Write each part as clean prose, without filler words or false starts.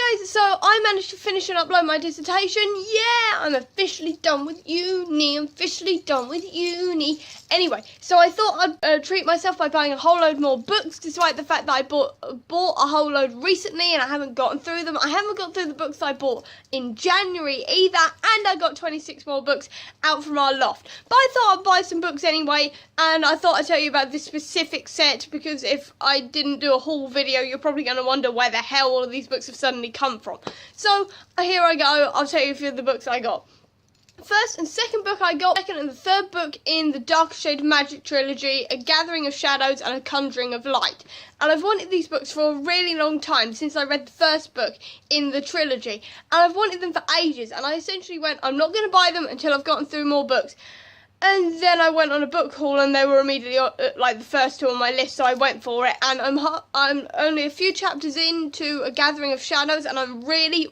guys, so I managed to finish and upload my dissertation. Yeah, I'm officially done with uni. Anyway, so I thought I'd treat myself by buying a whole load more books, despite the fact that I bought a whole load recently and I haven't gotten through them. I haven't got through the books that I bought in January either, and I got 26 more books out from our loft. But I thought I'd buy some books anyway, and I thought I'd tell you about this specific set, because if I didn't do a haul video, you're probably going to wonder where the hell all of these books have suddenly come from. So here I go. I'll tell you a few of the books I got. First and second book I got, second and the third book in the Dark Shade of Magic trilogy, A Gathering of Shadows and A Conjuring of Light. And I've wanted these books for a really long time, since I read the first book in the trilogy. And I've wanted them for ages, and I essentially went, I'm not going to buy them until I've gotten through more books. And then I went on a book haul, and they were immediately like the first two on my list, so I went for it. And I'm only a few chapters into A Gathering of Shadows, and I'm really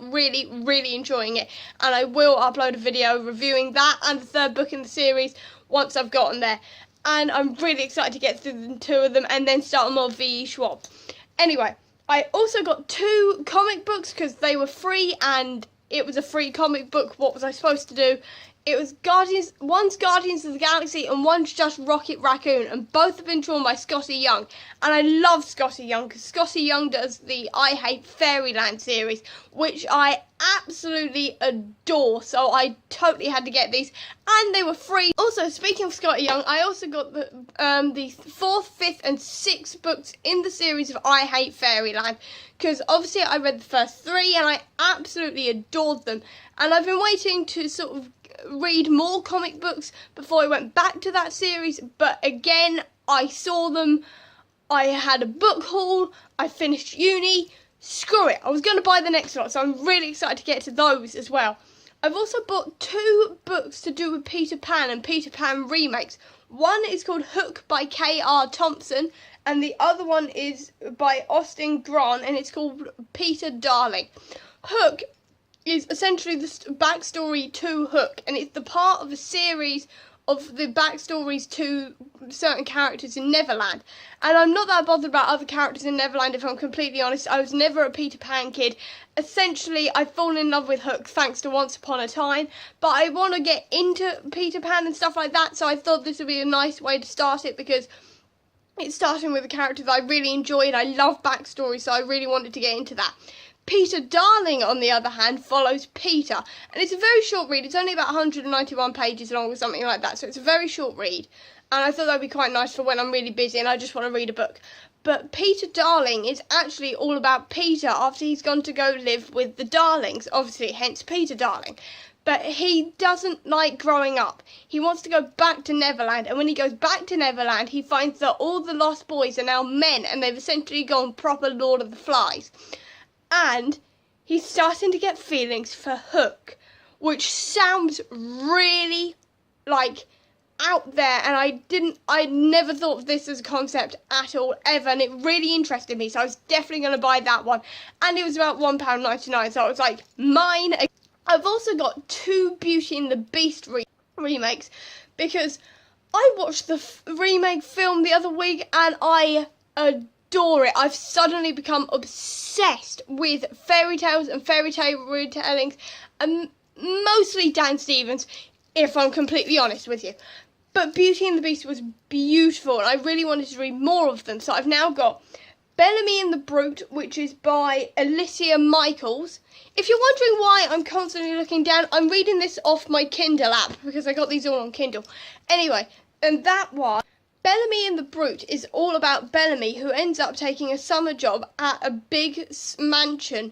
enjoying it. And I will upload a video reviewing that and the third book in the series once I've gotten there. And I'm really excited to get through the two of them and then start them on V.E. Schwab. Anyway, I also got 2 comic books because they were free, and it was a free comic book. What was I supposed to do? It was one's Guardians of the Galaxy and one's just Rocket Raccoon, and both have been drawn by Scotty Young. And I love Scotty Young because Scotty Young does the I Hate Fairyland series, which I absolutely adore, so I totally had to get these, and they were free. Also, speaking of Scotty Young, I also got the 4th, 5th and 6th books in the series of I Hate Fairyland, because obviously I read the first 3 and I absolutely adored them, and I've been waiting to sort of read more comic books before I went back to that series, but again, I saw them, I had a book haul, I finished uni, screw it, I was going to buy the next lot, so I'm really excited to get to those as well. I've also bought 2 books to do with Peter Pan and Peter Pan remakes. One is called Hook by K.R. Thompson, and the other one is by Austin Grant, and it's called Peter Darling. Hook is essentially the backstory to Hook, and it's the part of a series of the backstories to certain characters in Neverland. And I'm not that bothered about other characters in Neverland, if I'm completely honest. I was never a Peter Pan kid. Essentially, I've fallen in love with Hook thanks to Once Upon a Time, but I want to get into Peter Pan and stuff like that, so I thought this would be a nice way to start it, because it's starting with a character that I really enjoy, and I love backstory, so I really wanted to get into that. Peter Darling, on the other hand, follows Peter, and it's a very short read. It's only about 191 pages long or something like that, so it's a very short read, and I thought that would be quite nice for when I'm really busy and I just want to read a book. But Peter Darling is actually all about Peter after he's gone to go live with the Darlings, obviously, hence Peter Darling. But he doesn't like growing up. He wants to go back to Neverland, and when he goes back to Neverland, he finds that all the lost boys are now men, and they've essentially gone proper Lord of the Flies. And he's starting to get feelings for Hook, which sounds really, like, out there, and I never thought of this as a concept at all, ever, and it really interested me, so I was definitely going to buy that one, and it was about £1.99, so I was like, mine. I've also got 2 Beauty and the Beast remakes, because I watched the remake film the other week, and I adore it. I've suddenly become obsessed with fairy tales and fairy tale retellings, and mostly Dan Stevens, if I'm completely honest with you. But Beauty and the Beast was beautiful, and I really wanted to read more of them, so I've now got Bellamy and the Brute, which is by Alicia Michaels. If you're wondering why I'm constantly looking down, I'm reading this off my Kindle app, because I got these all on Kindle. Anyway, and that one, Bellamy and the Brute, is all about Bellamy, who ends up taking a summer job at a big mansion,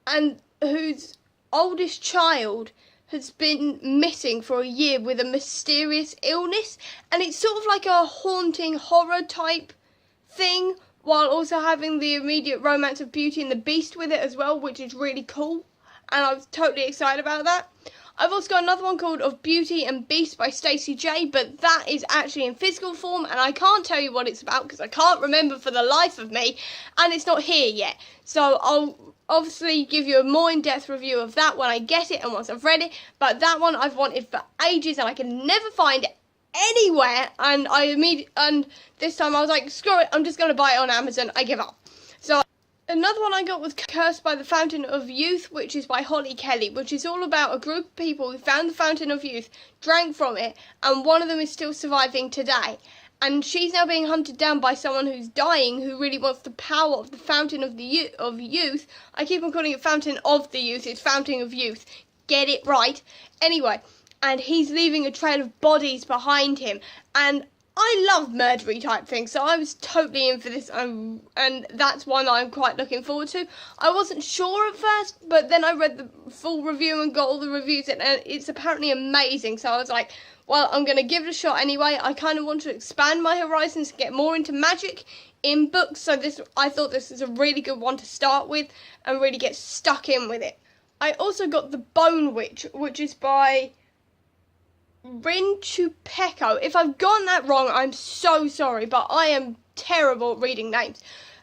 and whose oldest child has been missing for a year with a mysterious illness, and it's sort of like a haunting horror type thing, while also having the immediate romance of Beauty and the Beast with it as well, which is really cool, and I was totally excited about that. I've also got another one called Of Beauty and Beast by Stacey J, but that is actually in physical form, and I can't tell you what it's about because I can't remember for the life of me, and it's not here yet. So I'll obviously give you a more in-depth review of that when I get it and once I've read it, but that one I've wanted for ages and I can never find it anywhere, and this time I was like, screw it, I'm just going to buy it on Amazon, I give up. So Another one I got was Cursed by the Fountain of Youth, which is by Holly Kelly, which is all about a group of people who found the Fountain of Youth, drank from it, and one of them is still surviving today. And she's now being hunted down by someone who's dying, who really wants the power of the Fountain of Youth. I keep on calling it Fountain of the Youth, it's Fountain of Youth. Get it right. Anyway, and he's leaving a trail of bodies behind him, and I love murdery type things, so I was totally in for this, and that's one I'm quite looking forward to. I wasn't sure at first, but then I read the full review and got all the reviews, and it's apparently amazing, so I was like, well, I'm going to give it a shot anyway. I kind of want to expand my horizons and get more into magic in books, so I thought this was a really good one to start with and really get stuck in with it. I also got The Bone Witch, which is by Rin Chupeko. If I've gotten that wrong, I'm so sorry, but I am terrible at reading names.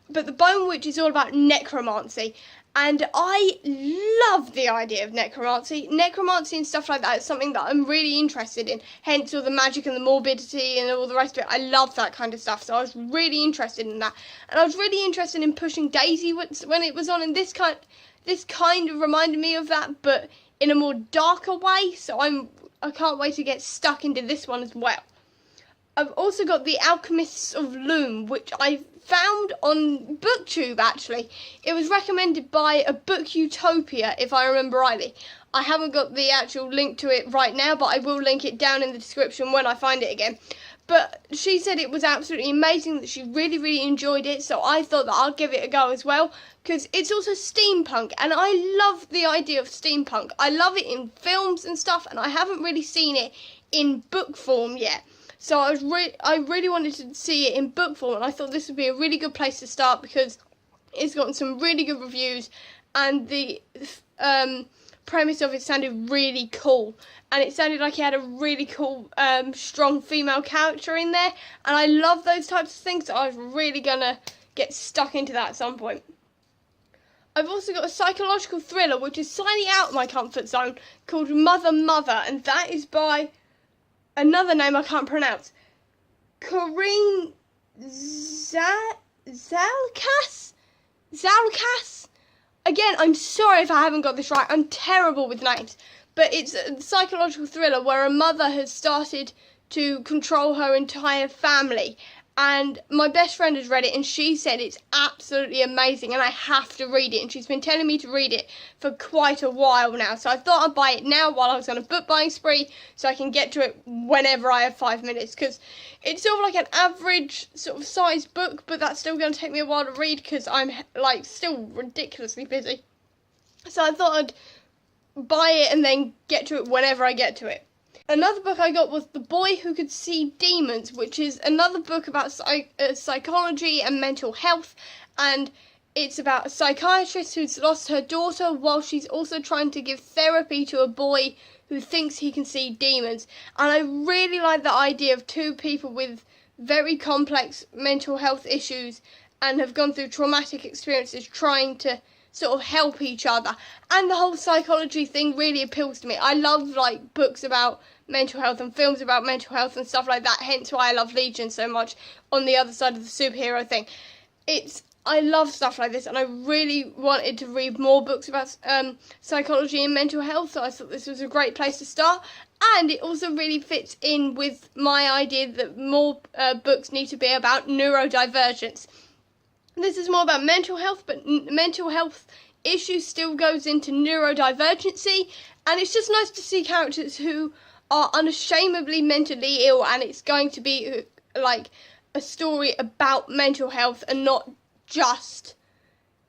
But The Bone Witch is all about necromancy, and I love the idea of necromancy. Necromancy and stuff like that is something that I'm really interested in, hence all the magic and the morbidity and all the rest of it. I love that kind of stuff, so I was really interested in that. And I was really interested in Pushing Daisy when it was on, and this kind of reminded me of that, but in a more darker way, so I can't wait to get stuck into this one as well. I've also got The Alchemists of Loom, which I found on BookTube, actually. It was recommended by a Book Utopia, if I remember rightly. I haven't got the actual link to it right now, but I will link it down in the description when I find it again. But she said it was absolutely amazing, that she really, really enjoyed it, so I thought that I'll give it a go as well, because it's also steampunk, and I love the idea of steampunk. I love it in films and stuff, and I haven't really seen it in book form yet. So I really wanted to see it in book form, and I thought this would be a really good place to start, because it's gotten some really good reviews, and the premise of it sounded really cool, and it sounded like it had a really cool strong female character in there, and I love those types of things, so I was really gonna get stuck into that at some point. I've also got a psychological thriller which is slightly out of my comfort zone, called Mother Mother, and that is by another name I can't pronounce, Corinne Zalkas? Again, I'm sorry if I haven't got this right. I'm terrible with names. But it's a psychological thriller where a mother has started to control her entire family. And my best friend has read it, and she said it's absolutely amazing, and I have to read it. And she's been telling me to read it for quite a while now. So I thought I'd buy it now while I was on a book buying spree, so I can get to it whenever I have 5 minutes. Because it's sort of like an average sort of size book, but that's still going to take me a while to read because I'm like still ridiculously busy. So I thought I'd buy it and then get to it whenever I get to it. Another book I got was The Boy Who Could See Demons, which is another book about psychology and mental health, and it's about a psychiatrist who's lost her daughter while she's also trying to give therapy to a boy who thinks he can see demons. And I really like the idea of two people with very complex mental health issues and have gone through traumatic experiences trying to sort of help each other, and the whole psychology thing really appeals to me. I love like books about mental health and films about mental health and stuff like that, hence why I love Legion so much on the other side of the superhero thing. I love stuff like this, and I really wanted to read more books about psychology and mental health, so I thought this was a great place to start. And it also really fits in with my idea that more books need to be about neurodivergence. This is more about mental health, but mental health issues still goes into neurodivergency, and it's just nice to see characters who are unashamedly mentally ill, and it's going to be like a story about mental health and not just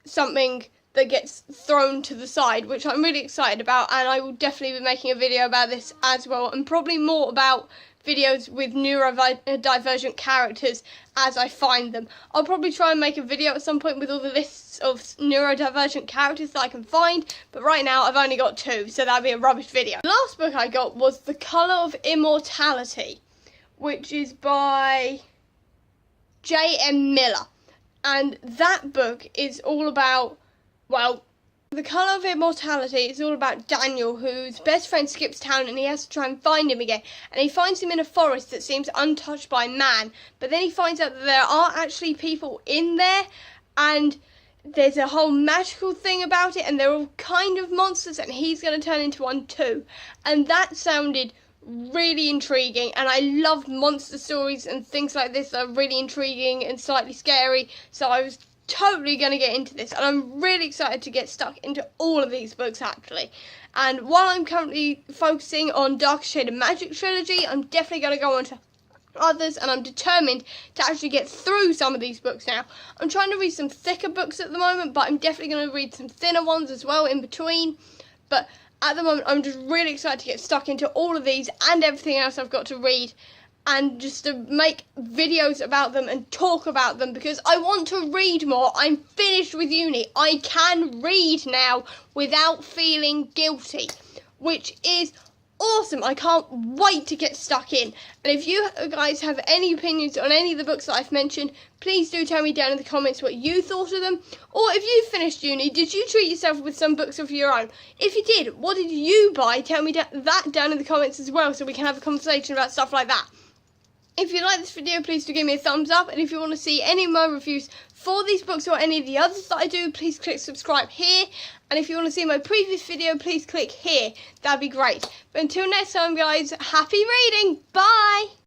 something that gets thrown to the side, which I'm really excited about, and I will definitely be making a video about this as well, and probably more about videos with neurodivergent characters as I find them. I'll probably try and make a video at some point with all the lists of neurodivergent characters that I can find, but right now I've only got 2, so that'd be a rubbish video. The last book I got was The Colour of Immortality, which is by J.M. Miller, and that book is all about, well, The Colour of Immortality is all about Daniel, whose best friend skips town, and he has to try and find him again. And he finds him in a forest that seems untouched by man. But then he finds out that there are actually people in there, and there's a whole magical thing about it, and they're all kind of monsters, and he's going to turn into one too. And that sounded really intriguing, and I love monster stories and things like this that are really intriguing and slightly scary, so I was totally going to get into this, and I'm really excited to get stuck into all of these books actually. And while I'm currently focusing on Dark Shade of Magic trilogy, I'm definitely going to go on to others, and I'm determined to actually get through some of these books now. I'm trying to read some thicker books at the moment, but I'm definitely going to read some thinner ones as well in between. But at the moment, I'm just really excited to get stuck into all of these and everything else I've got to read, and just to make videos about them and talk about them, because I want to read more. I'm finished with uni. I can read now without feeling guilty, which is awesome. I can't wait to get stuck in. And if you guys have any opinions on any of the books that I've mentioned, please do tell me down in the comments what you thought of them. Or if you finished uni, did you treat yourself with some books of your own? If you did, what did you buy? Tell me that down in the comments as well, so we can have a conversation about stuff like that. If you like this video, please do give me a thumbs up, and if you want to see any more reviews for these books or any of the others that I do, please click subscribe here. And if you want to see my previous video, please click here. That'd be great. But until next time, guys, happy reading. Bye!